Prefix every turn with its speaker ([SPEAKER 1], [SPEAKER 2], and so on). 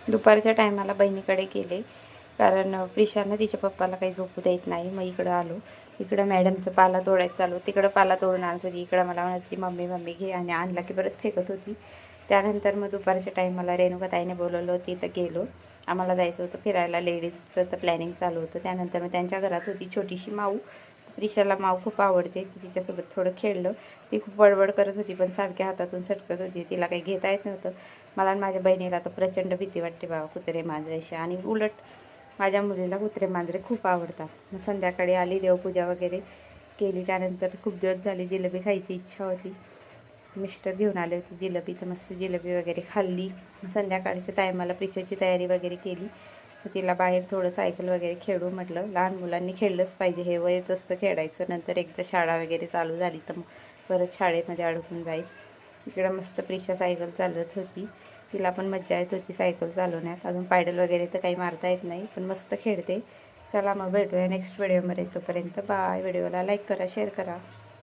[SPEAKER 1] दुपारच्या टायमाला बहिणीकडे गेले, कारण प्रिशानं तिच्या पप्पाला काही झोपू देत नाही. मग इकडं आलो. इकडं मॅडमचं पाला तोडायचं चालू. तिकडं पाला तोडून आणत होती, इकडं मला म्हणत होती मम्मी मम्मी घे, आणि आणला की परत फेकत होती. त्यानंतर मग दुपारच्या टायमाला रेणुकाताईने बोलवलं होती, तर गेलो. आम्हाला जायचं होतं फिरायला, लेडीजचं तर प्लॅनिंग चालू होतं. त्यानंतर मग त्यांच्या घरात होती छोटीशी माऊ. प्रिशाला माऊ खूप आवडते, तिच्यासोबत थोडं खेळलं. ती खूप बडबड करत होती, पण सारख्या हातातून सटकत होती. तिला काही घेता येत नव्हतं. मला आणि माझ्या बहिणीला तर प्रचंड भीती वाटते बाबा कुत्रे मांजरेशी, आणि उलट माझ्या मुलीला कुत्रे मांजरे खूप आवडतात. मग संध्याकाळी आली, देवपूजा वगैरे केली. त्यानंतर खूप दिवस झाली जिलेबी खायची इच्छा होती. मिस्टर घेऊन आले होते जिलेबी, तर मस्त जिलेबी वगैरे खाल्ली. संध्याकाळच्या टायमाला प्रिशाची तयारी वगैरे केली. तर तिला बाहेर थोडं सायकल वगैरे खेळू म्हटलं. लहान मुलांनी खेळलंच पाहिजे, हे वयच असतं खेळायचं. नंतर एकदा शाळा वगैरे चालू झाली तर मग परत शाळेमध्ये अडकून जाईल. इकडं मस्त प्रिशा सायकल चालवत होती. तिला पण मज्जा येत होती सायकल चालवण्यात. अजून पायडल वगैरे तर काही मारता येत नाही, पण मस्त खेळते. चला मग भेटूया नेक्स्ट व्हिडिओमध्ये. तोपर्यंत बाय. व्हिडिओला लाईक करा, शेअर करा.